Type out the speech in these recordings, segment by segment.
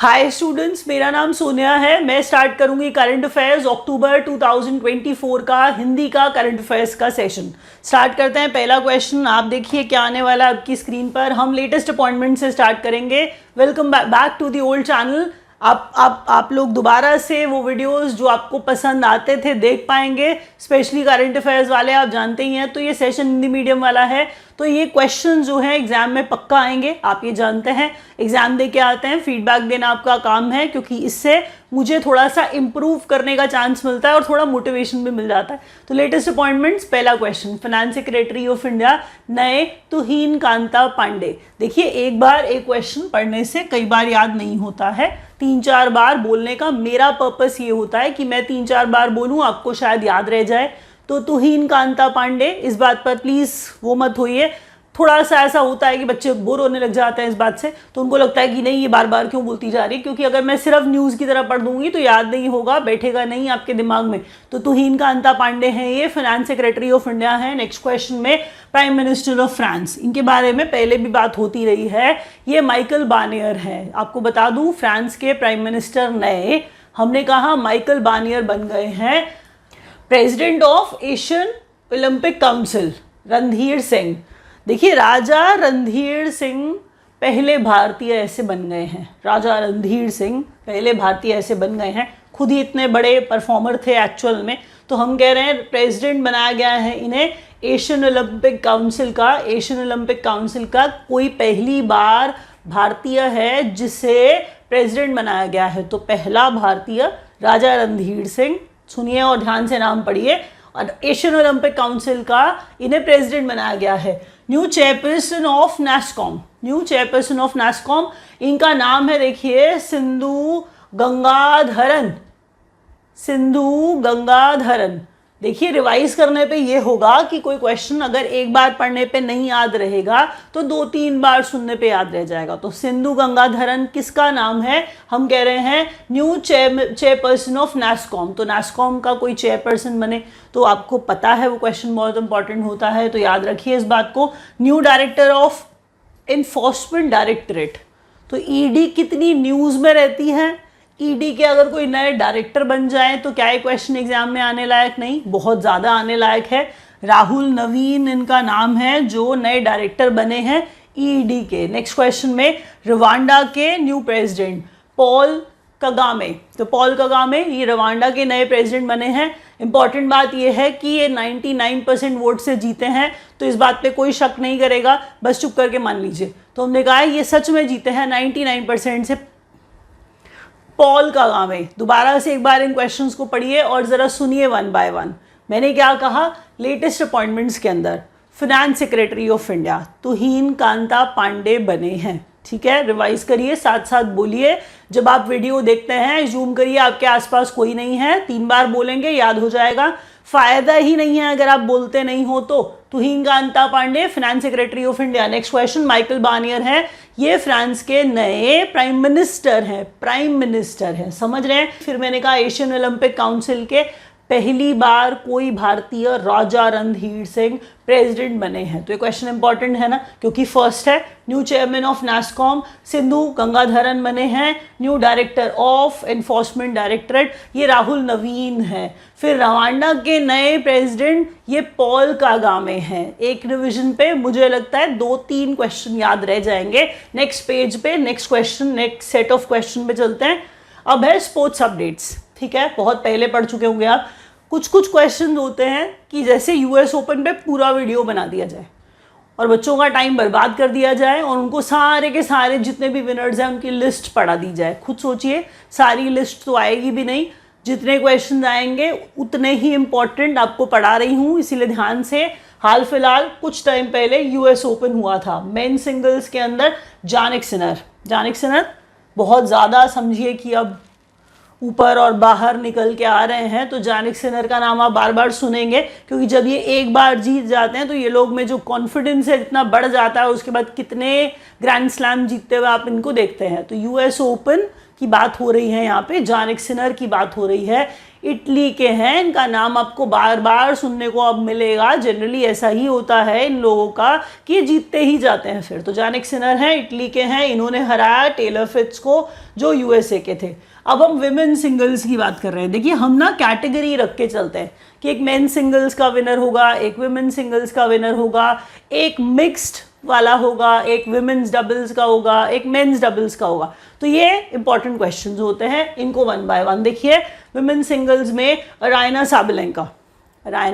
Hi students, मेरा नाम सोनिया है। मैं स्टार्ट करूंगी करंट अफेयर्स अक्टूबर 2024 का हिंदी का करंट अफेयर्स का सेशन। स्टार्ट करते हैं। पहला क्वेश्चन आप देखिए क्या आने वाला है आपकी स्क्रीन पर। हम लेटेस्ट अपॉइंटमेंट से स्टार्ट करेंगे। Welcome back to the old channel. आप लोग दोबारा से वो वीडियोस जो आपको पसंद आते थे देख पाएंगे, स्पेशली करंट अफेयर्स वाले। आप जानते ही हैं, तो ये सेशन हिंदी मीडियम वाला है, तो ये क्वेश्चन जो है एग्जाम में पक्का आएंगे। आप ये जानते हैं, एग्जाम दे के आते हैं, फीडबैक देना आपका काम है, क्योंकि इससे मुझे थोड़ा सा इंप्रूव करने का चांस मिलता है और थोड़ा मोटिवेशन भी मिल जाता है। तो लेटेस्ट अपॉइंटमेंट्स, पहला question, finance secretary of India नए तुहिन कांता पांडे। देखिए, एक बार एक क्वेश्चन पढ़ने से कई बार याद नहीं होता है, 3-4 बार बोलने का मेरा पर्पस ये होता है कि मैं 3-4 बार बोलूँ, आपको शायद याद रह जाए। तो तुहिन कांता पांडे, इस बात पर प्लीज़ वो मत होइए। थोड़ा सा ऐसा होता है कि बच्चे बोर होने लग जाते हैं इस बात से, तो उनको लगता है कि नहीं ये बार बार क्यों बोलती जा रही है, क्योंकि अगर मैं सिर्फ न्यूज़ की तरह पढ़ दूंगी तो याद नहीं होगा, बैठेगा नहीं आपके दिमाग में। तो तुहिन कांता पांडे हैं, ये फाइनेंस सेक्रेटरी ऑफ इंडिया है। नेक्स्ट क्वेश्चन में प्राइम मिनिस्टर ऑफ फ्रांस, इनके बारे में पहले भी बात होती रही है। ये माइकल बार्नियर है। आपको बता दूं, फ्रांस के प्राइम मिनिस्टर नए, हमने कहा माइकल बार्नियर बन गए हैं president of Asian Olympic council. Randhir Singh, देखिए राजा रणधीर सिंह पहले भारतीय ऐसे बन गए हैं। राजा रणधीर सिंह पहले भारतीय ऐसे बन गए हैं। खुद ही इतने बड़े परफॉर्मर थे एक्चुअल में, तो हम कह रहे हैं प्रेसिडेंट बनाया गया है इन्हें एशियन ओलंपिक काउंसिल का। एशियन ओलंपिक काउंसिल का कोई पहली बार भारतीय है जिसे प्रेसिडेंट बनाया गया है, तो पहला भारतीय राजा रणधीर सिंह। सुनिए और ध्यान से नाम पढ़िए। और एशियन ओलंपिक काउंसिल का इन्हें प्रेसिडेंट बनाया गया है। New chairperson of NASSCOM, new chairperson of NASSCOM, इनका नाम है देखिए सिंधु गंगाधरन। सिंधु गंगाधरन। देखिए, रिवाइज करने पे ये होगा कि कोई क्वेश्चन अगर एक बार पढ़ने पे नहीं याद रहेगा तो 2-3 बार सुनने पे याद रह जाएगा। तो सिंधु गंगाधरन किसका नाम है? हम कह रहे हैं न्यू चेयरपर्सन ऑफ नैस्कॉम। तो नैस्कॉम का कोई चेयरपर्सन बने तो आपको पता है वो क्वेश्चन बहुत इंपॉर्टेंट होता है, तो याद रखिए इस बात को। New director of enforcement directorate, तो ईडी कितनी न्यूज़ में रहती है। ईडी के अगर कोई नए डायरेक्टर बन जाए तो क्या ये क्वेश्चन एग्जाम में आने लायक नहीं, बहुत ज़्यादा आने लायक है। राहुल नवीन इनका नाम है जो नए डायरेक्टर बने हैं ईडी के। नेक्स्ट क्वेश्चन में रवांडा के न्यू प्रेसिडेंट पॉल कगामे, तो पॉल कगामे ये रवांडा के नए प्रेसिडेंट बने हैं। इंपॉर्टेंट बात यह है कि ये 99% वोट से जीते हैं, तो इस बात पे कोई शक नहीं करेगा, बस चुप करके मान लीजिए। तो हमने कहा ये सच में जीते हैं 99% से। पॉल कगामे, दोबारा से एक बार इन क्वेश्चंस को पढ़िए और ज़रा सुनिए वन बाय वन। मैंने क्या कहा, लेटेस्ट अपॉइंटमेंट्स के अंदर फाइनेंस सेक्रेटरी ऑफ इंडिया तुहिन कांता पांडे बने हैं। ठीक है, रिवाइज करिए, साथ साथ बोलिए। जब आप वीडियो देखते हैं जूम करिए, आपके आसपास कोई नहीं है, 3 बार बोलेंगे याद हो जाएगा। फायदा ही नहीं है अगर आप बोलते नहीं हो तो। Tuhin Kanta Pandey finance secretary of India. Next question, Michel Barnier है, ये फ्रांस के नए प्राइम मिनिस्टर हैं। प्राइम मिनिस्टर हैं, समझ रहे हैं। फिर मैंने कहा एशियन ओलंपिक काउंसिल के पहली बार कोई भारतीय राजा रणधीर सिंह प्रेसिडेंट बने हैं, तो ये क्वेश्चन इंपॉर्टेंट है ना, क्योंकि फर्स्ट है। New chairman of NASSCOM Sindhu Gangadharan बने हैं। New director of enforcement directorate ये राहुल नवीन है। फिर रवांडा के नए प्रेसिडेंट ये पॉल कागामे हैं। एक रिविजन पे मुझे लगता है 2-3 क्वेश्चन याद रह जाएंगे। नेक्स्ट पेज पे next question, next set of question पे चलते हैं। अब है स्पोर्ट्स अपडेट्स। ठीक है, बहुत पहले पढ़ चुके होंगे आप। कुछ क्वेश्चन होते हैं कि जैसे यूएस ओपन पे पूरा वीडियो बना दिया जाए और बच्चों का टाइम बर्बाद कर दिया जाए और उनको सारे के सारे जितने भी विनर्स हैं उनकी लिस्ट पढ़ा दी जाए। खुद सोचिए, सारी लिस्ट तो आएगी भी नहीं, जितने क्वेश्चन आएंगे उतने ही इंपॉर्टेंट आपको पढ़ा रही हूँ, इसीलिए ध्यान से। हाल फिलहाल कुछ टाइम पहले यूएस ओपन हुआ था, मेन सिंगल्स के अंदर जानिक सिनर बहुत ज़्यादा समझिए कि अब ऊपर और बाहर निकल के आ रहे हैं, तो जानिक सिनर का नाम आप बार बार सुनेंगे, क्योंकि जब ये एक बार जीत जाते हैं तो ये लोग में जो कॉन्फिडेंस है इतना बढ़ जाता है, उसके बाद कितने ग्रैंड स्लैम जीतते हुए आप इनको देखते हैं। तो यूएस ओपन की बात हो रही है, यहाँ पे जानिक सिनर की बात हो रही है, इटली के हैं, इनका नाम आपको बार बार सुनने को अब मिलेगा। जनरली ऐसा ही होता है इन लोगों का कि ये जीतते ही जाते हैं फिर। तो जानिक सिनर हैं, इटली के हैं, इन्होंने हराया टेलर फिट्ज को जो यूएसए के थे। अब हम विमेन सिंगल्स की बात कर रहे हैं। देखिए हम ना कैटेगरी रख के चलते हैं कि एक मेन सिंगल्स का विनर होगा, एक विमेन सिंगल्स का विनर होगा, एक मिक्स्ड वाला होगा, एक विमेन्स डबल्स का होगा, एक मेंस डबल्स का होगा। तो ये इंपॉर्टेंट क्वेश्चंस होते हैं, इनको वन बाय वन देखिए। विमेन सिंगल्स में अराइना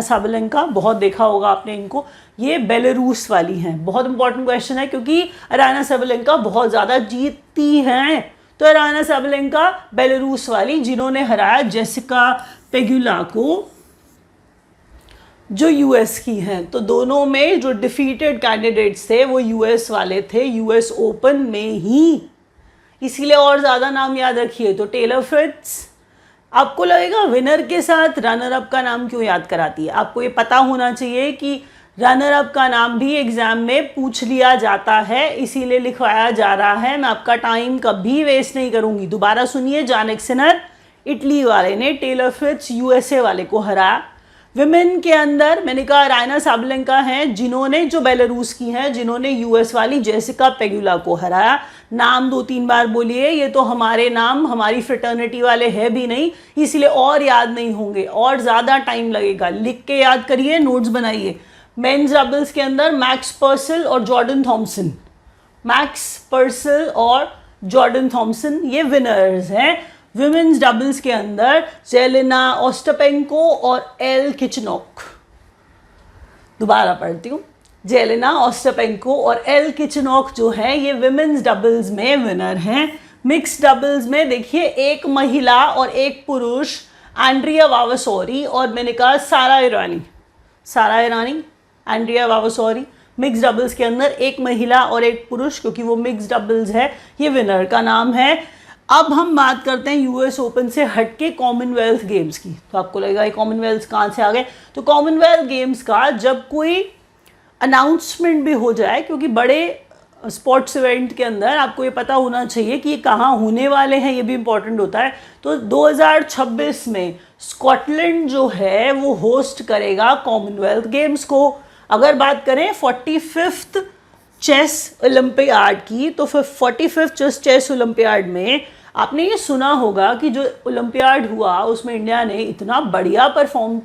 साबलेंका बहुत देखा होगा आपने इनको, ये बेलारूस वाली हैं। बहुत इंपॉर्टेंट क्वेश्चन है क्योंकि अराइना साबलेंका बहुत ज़्यादा जीतती हैं। तो अराइना साबलेंका बेलारूस वाली, जिन्होंने हराया जेसिका पेगुला को जो यूएस की हैं। तो दोनों में जो डिफीटेड कैंडिडेट्स थे वो यूएस वाले थे, यूएस ओपन में ही, इसीलिए और ज़्यादा नाम याद रखिए। तो टेलर फिट्ज, आपको लगेगा विनर के साथ रनर अप का नाम क्यों याद कराती है। आपको ये पता होना चाहिए कि रनर अप का नाम भी एग्जाम में पूछ लिया जाता है, इसीलिए लिखवाया जा रहा है। मैं आपका टाइम कभी वेस्ट नहीं करूंगी। दोबारा सुनिए, जानिक सिनर इटली वाले ने टेलर फिट्ज यूएसए वाले को हराया। विमेन के अंदर मैंने कहा अराइना साबलेंका हैं, जिन्होंने जो बेलारूस की हैं, जिन्होंने यूएस वाली जेसिका पेगुला को हराया। नाम 2-3 बार बोलिए, ये तो हमारे नाम हमारी फ्रेटर्निटी वाले है भी नहीं, इसलिए और याद नहीं होंगे और ज़्यादा टाइम लगेगा। लिख के याद करिए, नोट्स बनाइए। मेंस डबल्स के अंदर मैक्स पर्सल और जॉर्डन थॉम्सन, ये विनर्स हैं। विमेन्स डबल्स के अंदर जेलेना ओस्टापेंको और एल किचनॉक, दोबारा पढ़ती हूँ, जेलेना ओस्टापेंको और एल किचनॉक जो है ये विमेन्स डबल्स में विनर हैं। मिक्स डबल्स में देखिए एक महिला और एक पुरुष, एंड्रिया वावासोरी और मैंने कहा सारा ईरानी, एंड्रिया वावासोरी। मिक्स डबल्स के अंदर एक महिला और एक पुरुष, क्योंकि वो मिक्स डबल्स है, ये विनर का नाम है। अब हम बात करते हैं यूएस ओपन से हटके कॉमनवेल्थ गेम्स की। तो आपको लगेगा ये कॉमनवेल्थ कहाँ से आ गए। तो कॉमनवेल्थ गेम्स का जब कोई अनाउंसमेंट भी हो जाए, क्योंकि बड़े स्पोर्ट्स इवेंट के अंदर आपको ये पता होना चाहिए कि ये कहाँ होने वाले हैं, ये भी इम्पोर्टेंट होता है। तो 2026 में स्कॉटलैंड जो है वो होस्ट करेगा कॉमनवेल्थ गेम्स को। अगर बात करें 45th चेस ओलंपियाड की, तो फिर 45th चेस ओलंपियाड में आपने ये सुना होगा कि जो ओलंपियाड हुआ उसमें इंडिया ने इतना बढ़िया परफॉर्म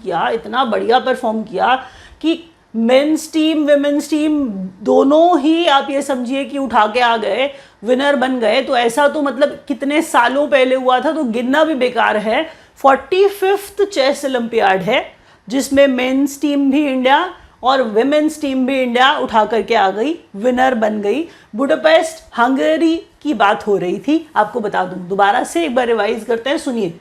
किया कि मेंस टीम विमेन्स टीम दोनों ही आप ये समझिए कि उठा के आ गए, विनर बन गए। तो ऐसा तो मतलब कितने सालों पहले हुआ था, तो गिनना भी बेकार है। 45th चेस ओलंपियाड है जिसमें मेंस टीम भी इंडिया और विमेन्स टीम भी इंडिया उठा करके आ गई, विनर बन गई। बुडापेस्ट हंगरी की बात हो रही थी, आपको बता दूं, दोबारा से एक बार रिवाइज करते हैं, सुनिए।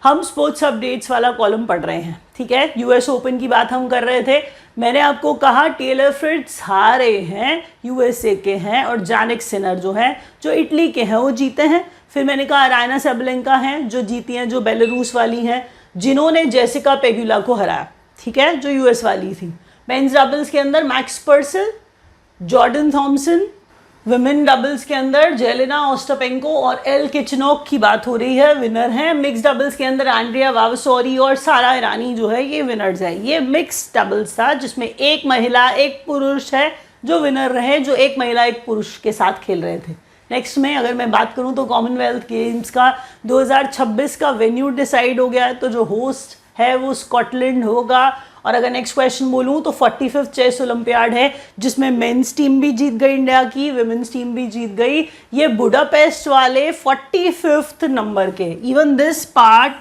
हम स्पोर्ट्स अपडेट्स वाला कॉलम पढ़ रहे हैं, ठीक है। यूएस ओपन की बात हम कर रहे थे। मैंने आपको कहा टेलर फिट्ज हारे हैं, यूएसए के हैं, और जानिक सिनर जो हैं जो इटली के हैं वो जीते हैं। फिर मैंने कहा अराइना साबलेंका हैं जो जीती हैं, जो बेलारूस वाली हैं, जिन्होंने जेसिका पेगुला को हराया, ठीक है, जो यूएस वाली थी। मेंस डबल्स के अंदर Max Purcell, Jordan Thompson. Women doubles के अंदर जेलेना ओस्टापेंको और एल किचनॉक की बात हो रही है, विनर हैं। मिक्स डबल्स के अंदर एंड्रिया वावासोरी और सारा ईरानी जो है ये विनर्स है। ये मिक्स डबल्स था जिसमें एक महिला एक पुरुष है जो विनर रहे, जो एक महिला एक पुरुष के साथ खेल रहे थे। नेक्स्ट में अगर मैं बात करूं तो कॉमनवेल्थ गेम्स का 2026 का वेन्यू डिसाइड हो गया है, तो जो होस्ट है वो स्कॉटलैंड होगा। और अगर नेक्स्ट क्वेश्चन बोलूं तो 45th चेस ओलंपियाड है जिसमें मेंस टीम भी जीत गई इंडिया की, विमेन्स टीम भी जीत गई। ये बुडापेस्ट वाले 45th नंबर के, इवन दिस पार्ट,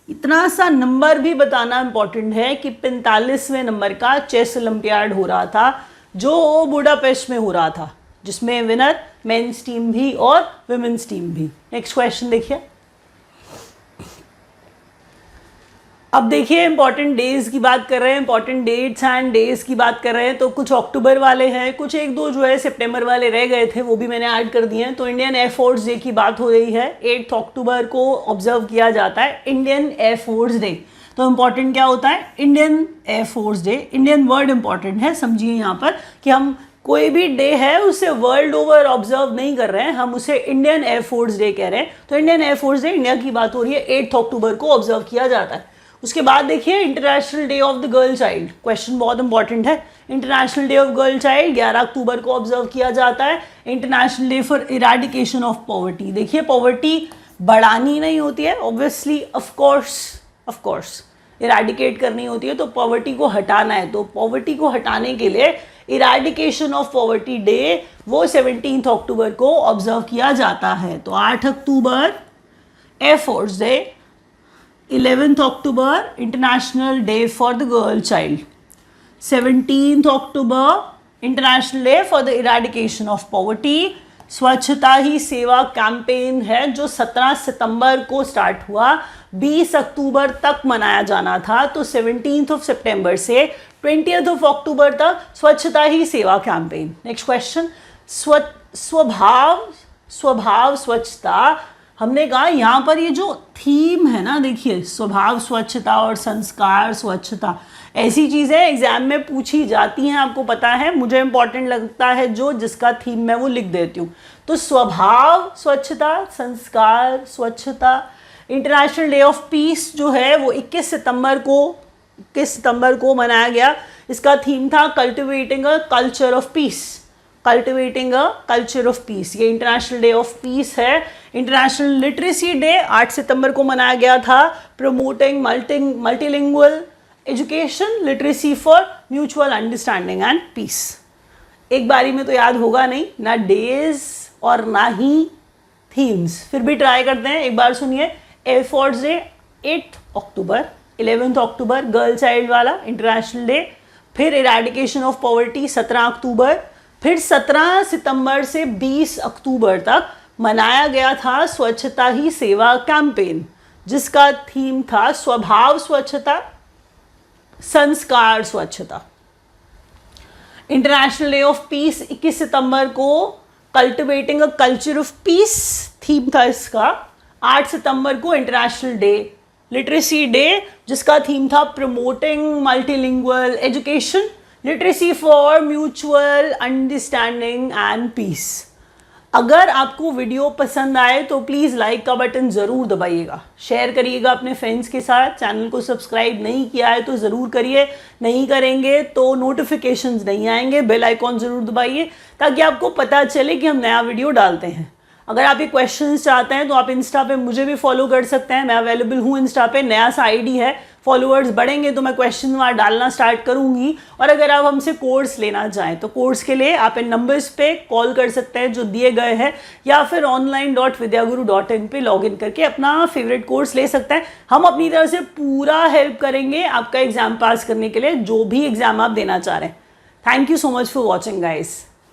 इतना सा नंबर भी बताना इंपॉर्टेंट है कि 45वें नंबर का चेस ओलंपियाड हो रहा था जो बुडापेस्ट में हो रहा था, जिसमें विनर मेंस टीम भी और विमेन्स टीम भी। नेक्स्ट क्वेश्चन देखिए। अब देखिए इंपॉर्टेंट डेज की बात कर रहे हैं, इंपॉर्टेंट डेट्स एंड डेज की बात कर रहे हैं। तो कुछ अक्टूबर वाले हैं, कुछ एक दो जो है सितंबर वाले रह गए थे, वो भी मैंने ऐड कर दिए हैं। तो इंडियन एयरफोर्स डे की बात हो रही है, 8 अक्टूबर को ऑब्जर्व किया जाता है इंडियन एयरफोर्स डे। तो इंपॉर्टेंट क्या होता है, Indian air force day. Indian word important है, समझिए यहाँ पर कि हम कोई भी डे है उसे वर्ल्ड ओवर ऑब्जर्व नहीं कर रहे हैं, हम उसे इंडियन एयरफोर्स डे कह रहे हैं। तो इंडियन एयरफोर्स डे, इंडिया की बात हो रही है, 8 अक्टूबर को ऑब्जर्व किया जाता है। उसके बाद देखिए international day of the girl child, question बहुत इंपॉर्टेंट है। International day of girl child 11 अक्टूबर को ऑब्जर्व किया जाता है। International day for eradication of poverty, देखिए पॉवर्टी बढ़ानी नहीं होती है, ऑब्वियसली ऑफकोर्स इरेडिकेट करनी होती है, तो पॉवर्टी को हटाना है। तो पॉवर्टी को हटाने के लिए इरेडिकेशन ऑफ पॉवर्टी डे वो 17 अक्टूबर को ऑब्जर्व किया जाता है। तो 8 October air force day, 11 October international day for the girl child, 17 October international day for the eradication of poverty. स्वच्छता ही सेवा कैंपेन है जो 17 सितंबर को स्टार्ट हुआ, 20 अक्टूबर तक मनाया जाना था। तो 17 सितंबर से 20 अक्टूबर तक स्वच्छता ही सेवा कैंपेन। नेक्स्ट क्वेश्चन, स्वभाव स्वच्छता, हमने कहा यहाँ पर ये जो थीम है ना, देखिए स्वभाव स्वच्छता और संस्कार स्वच्छता, ऐसी चीज़ें एग्जाम में पूछी जाती हैं, आपको पता है। मुझे इंपॉर्टेंट लगता है जो जिसका थीम मैं वो लिख देती हूँ। तो स्वभाव स्वच्छता, संस्कार स्वच्छता। इंटरनेशनल डे ऑफ पीस जो है वो 21 सितंबर को मनाया गया। इसका थीम था cultivating a culture of peace, cultivating a culture of peace, ये इंटरनेशनल डे ऑफ पीस है। इंटरनेशनल लिटरेसी डे 8 सितंबर को मनाया गया था, promoting multilingual education, literacy for mutual understanding and peace. एक बारी में तो याद होगा नहीं, ना डेज और ना ही थीम्स, फिर भी ट्राई करते हैं। एक बार सुनिए, एयरफोर्स डे 8 अक्टूबर, 11 अक्टूबर गर्ल चाइल्ड वाला इंटरनेशनल डे, फिर इरेडिकेशन ऑफ पॉवर्टी 17 अक्टूबर, फिर 17 सितंबर से 20 अक्टूबर तक मनाया गया था स्वच्छता ही सेवा कैंपेन, जिसका थीम था स्वभाव स्वच्छता, संस्कार स्वच्छता। इंटरनेशनल डे ऑफ पीस 21 सितंबर को cultivating a culture of peace theme था इसका। 8 सितंबर को इंटरनेशनल डे लिटरेसी डे, जिसका थीम था promoting multilingual education, literacy for mutual understanding and peace. अगर आपको वीडियो पसंद आए तो प्लीज़ लाइक का बटन ज़रूर दबाइएगा, शेयर करिएगा अपने फ्रेंड्स के साथ। चैनल को सब्सक्राइब नहीं किया है तो ज़रूर करिए, नहीं करेंगे तो नोटिफिकेशंस नहीं आएंगे। बेल आइकॉन ज़रूर दबाइए ताकि आपको पता चले कि हम नया वीडियो डालते हैं। अगर आप ये क्वेश्चंस चाहते हैं तो आप इंस्टा पे मुझे भी फॉलो कर सकते हैं, मैं अवेलेबल हूँ इंस्टा पे, नया सा आईडी है। फॉलोअर्स बढ़ेंगे तो मैं क्वेश्चन वहाँ डालना स्टार्ट करूँगी। और अगर आप हमसे कोर्स लेना चाहें तो कोर्स के लिए आप इन नंबर्स पे कॉल कर सकते हैं जो दिए गए हैं, या फिर online.vidyaguru.in पे लॉगिन करके अपना फेवरेट कोर्स ले सकते हैं। हम अपनी तरफ से पूरा हेल्प करेंगे आपका एग्जाम पास करने के लिए, जो भी एग्जाम आप देना चाह रहे हैं। Thank you so much for watching guys.